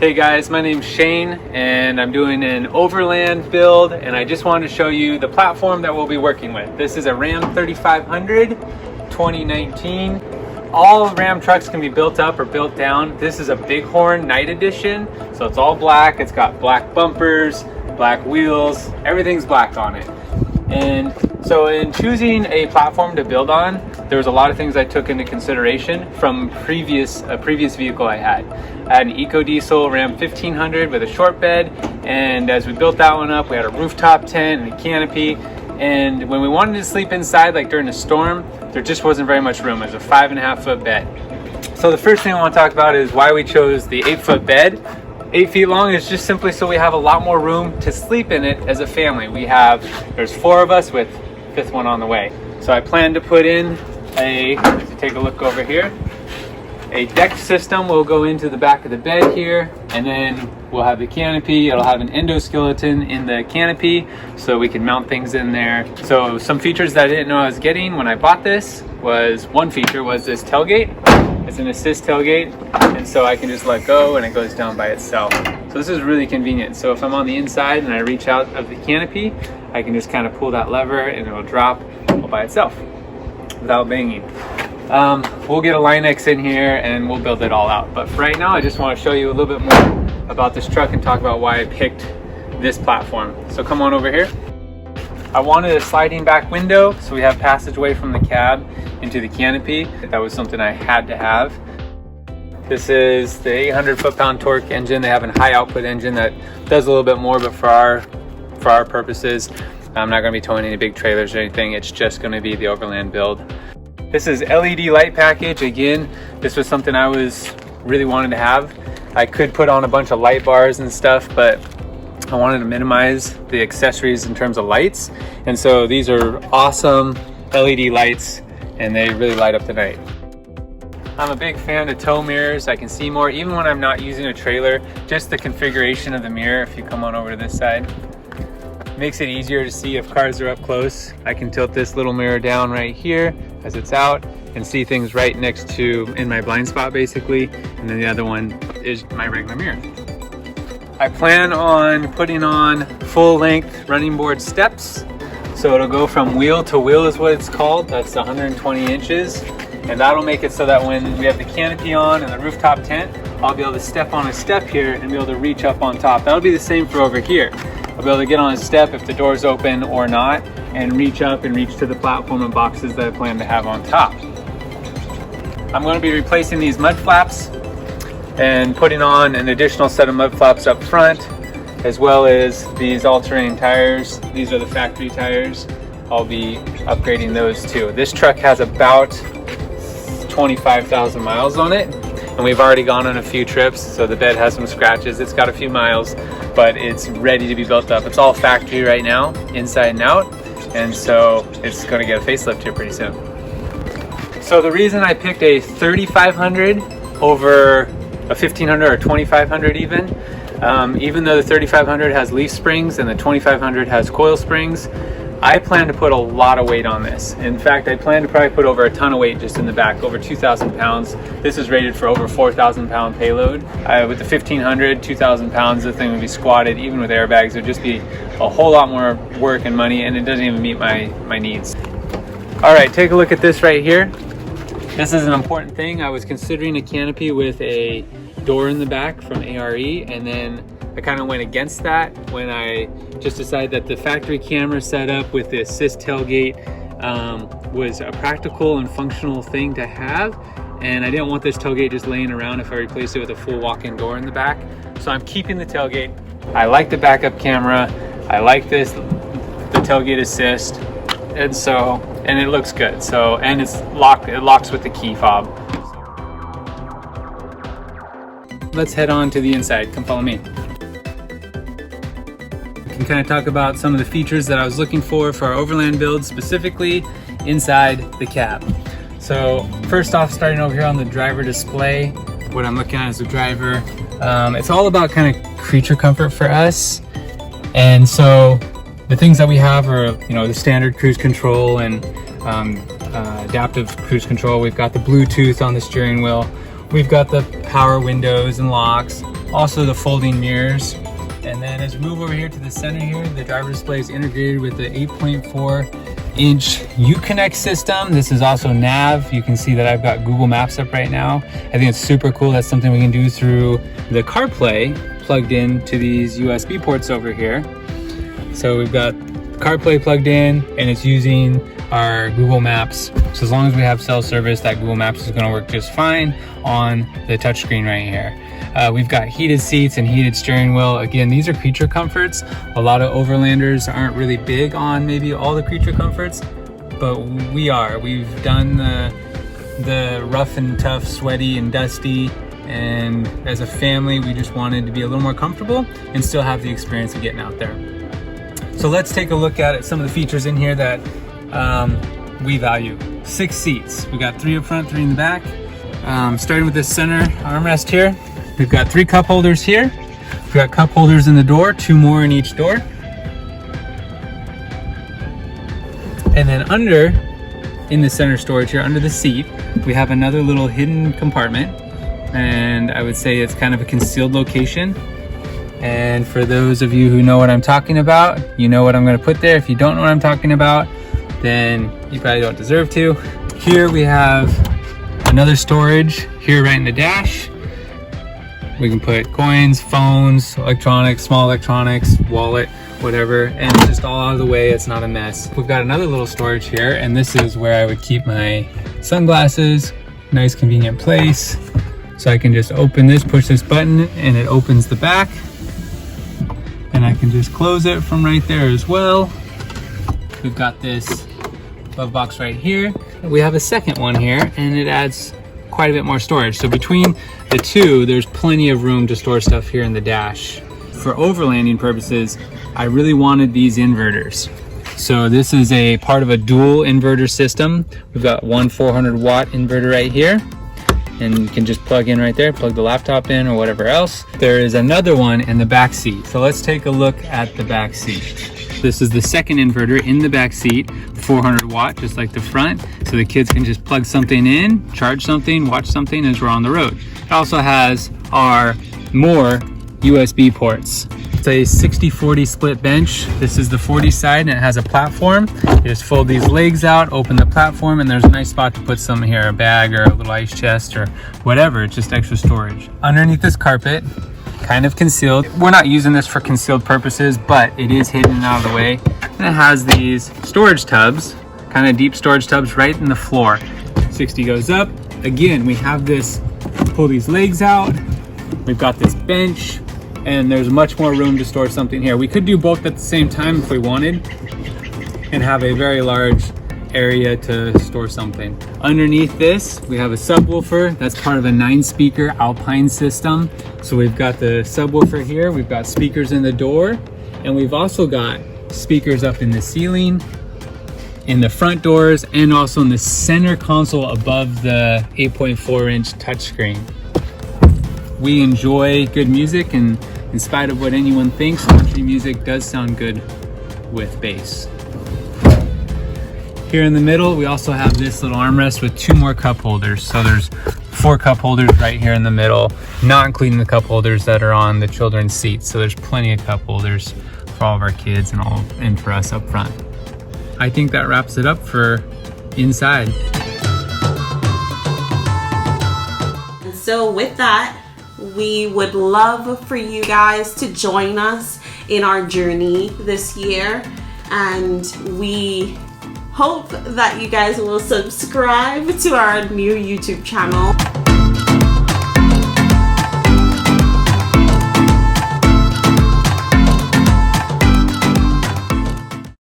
Hey guys, my name's Shane and I'm doing an Overland build, and I just wanted to show you the platform that we'll be working with. This is a Ram 3500 2019. All Ram trucks can be built up or built down. This is a Bighorn Night Edition, so it's all black. It's got black bumpers, black wheels, everything's black on it. And so in choosing a platform to build on, there was a lot of things I took into consideration from a previous vehicle I had. I had an EcoDiesel Ram 1500 with a short bed, and as we built that one up, we had a rooftop tent and a canopy. And when we wanted to sleep inside, like during a storm, there just wasn't very much room. It was a 5.5 foot bed. So the first thing I want to talk about is why we chose the 8-foot bed. 8 feet long is just simply so we have a lot more room to sleep in it as a family. There's 4 of us with 5th one on the way. So I plan to put in if you take a look over here, a deck system will go into the back of the bed here, and then we'll have the canopy. It'll have an endoskeleton in the canopy so we can mount things in there. So some features that I didn't know I was getting when I bought this one feature was this tailgate. It's an assist tailgate, and so I can just let go and it goes down by itself. So this is really convenient. So if I'm on the inside and I reach out of the canopy, I can just kind of pull that lever and it'll drop all by itself without banging. We'll get a Line-X in here and we'll build it all out. But for right now, I just want to show you a little bit more about this truck and talk about why I picked this platform. So come on over here. I wanted a sliding back window so we have passageway from the cab into the canopy. That was something I had to have. This is the 800 foot-pound torque engine. They have a high output engine that does a little bit more, but for our purposes, I'm not going to be towing any big trailers or anything. It's just going to be the Overland build. This is LED light package. Again, this was something I really wanted to have. I could put on a bunch of light bars and stuff, but I wanted to minimize the accessories in terms of lights. And so these are awesome LED lights and they really light up the night. I'm a big fan of tow mirrors. I can see more even when I'm not using a trailer. Just the configuration of the mirror, if you come on over to this side, makes it easier to see if cars are up close. I can tilt this little mirror down right here as it's out and see things right next to in my blind spot basically, and then the other one is my regular mirror. I plan on putting on full length running board steps, so it'll go from wheel to wheel is what it's called. That's 120 inches, and that'll make it so that when we have the canopy on and the rooftop tent, I'll be able to step on a step here and be able to reach up on top. That'll be the same for over here. I'll be able to get on a step if the door's open or not and reach up and reach to the platform and boxes that I plan to have on top. I'm going to be replacing these mud flaps and putting on an additional set of mud flaps up front, as well as these all-terrain tires. These are the factory tires. I'll be upgrading those too. This truck has about 25,000 miles on it, and we've already gone on a few trips, so the bed has some scratches. It's got a few miles, but it's ready to be built up. It's all factory right now, inside and out, and so it's going to get a facelift here pretty soon. So the reason I picked a 3500 over a 1500 or 2500 even though the 3500 has leaf springs and the 2500 has coil springs, I plan to put a lot of weight on this. In fact, I plan to probably put over a ton of weight just in the back, over 2,000 pounds. This is rated for over 4,000 pound payload. With the 1500, 2,000 pounds, the thing would be squatted. Even with airbags, it would just be a whole lot more work and money, and it doesn't even meet my needs. All right, take a look at this right here. This is an important thing. I was considering a canopy with a door in the back from ARE, and then I kind of went against that when I just decided that the factory camera setup with the assist tailgate was a practical and functional thing to have, and I didn't want this tailgate just laying around if I replaced it with a full walk-in door in the back. So I'm keeping the tailgate. I like the backup camera. I like the tailgate assist, and it looks good. So, and it's locked. It locks with the key fob. Let's head on to the inside. Come follow me. We can kind of talk about some of the features that I was looking for our Overland build, specifically inside the cab. So first off, starting over here on the driver display, what I'm looking at is the driver. It's all about kind of creature comfort for us. And so the things that we have are, the standard cruise control and adaptive cruise control. We've got the Bluetooth on the steering wheel. We've got the power windows and locks, Also the folding mirrors. And then as we move over here to the center here, the driver display is integrated with the 8.4-inch Uconnect system. This is also nav. You can see that I've got Google Maps up right now. I think it's super cool. That's something we can do through the CarPlay plugged in to these USB ports over here. So we've got CarPlay plugged in and it's using our Google Maps. So as long as we have cell service, that Google Maps is going to work just fine on the touchscreen right here. We've got heated seats and heated steering wheel. Again, these are creature comforts. A lot of overlanders aren't really big on maybe all the creature comforts, but we are. We've done the rough and tough, sweaty and dusty, and as a family, we just wanted to be a little more comfortable and still have the experience of getting out there. So let's take a look at some of the features in here that we value. 6 seats. We got 3 up front, 3 in the back. Starting with this center armrest here. We've got 3 cup holders here. We've got cup holders in the door, 2 more in each door. And then under, in the center storage here, under the seat, we have another little hidden compartment. And I would say it's kind of a concealed location. And for those of you who know what I'm talking about, you know what I'm gonna put there. If you don't know what I'm talking about, then you probably don't deserve to. Here we have another storage here right in the dash. We can put coins, phones, electronics, small electronics, wallet, whatever, and it's just all out of the way. It's not a mess. We've got another little storage here, and this is where I would keep my sunglasses. Nice convenient place. So I can just open this, push this button, and it opens the back. And I can just close it from right there as well. We've got this glove box right here. We have a second one here, and it adds quite a bit more storage. So between the two, there's plenty of room to store stuff here in the dash. For overlanding purposes, I really wanted these inverters. So this is a part of a dual inverter system. We've got one 400 watt inverter right here, and you can just plug in right there, plug the laptop in or whatever else. There is another one in the back seat. So let's take a look at the back seat. This is the second inverter in the back seat, 400 watt, just like the front. So the kids can just plug something in, charge something, watch something as we're on the road. It also has our more USB ports. It's a 60-40 split bench. This is the 40 side and it has a platform. You just fold these legs out, open the platform, and there's a nice spot to put something here, a bag or a little ice chest or whatever. It's just extra storage. Underneath this carpet, kind of concealed. We're not using this for concealed purposes, but it is hidden and out of the way. And it has these storage tubs, kind of deep storage tubs right in the floor. 60 goes up. Again, we have this, pull these legs out. We've got this bench, and there's much more room to store something here. We could do both at the same time if we wanted and have a very large area to store something. Underneath this, we have a subwoofer. That's part of a 9-speaker Alpine system. So we've got the subwoofer here, we've got speakers in the door, and we've also got speakers up in the ceiling, in the front doors, and also in the center console above the 8.4-inch touchscreen. We enjoy good music, and in spite of what anyone thinks, country music does sound good with bass. Here in the middle, we also have this little armrest with 2 more cup holders. So there's 4 cup holders right here in the middle, not including the cup holders that are on the children's seats. So there's plenty of cup holders for all of our kids and for us up front. I think that wraps it up for inside. So with that, we would love for you guys to join us in our journey this year, and we hope that you guys will subscribe to our new YouTube channel.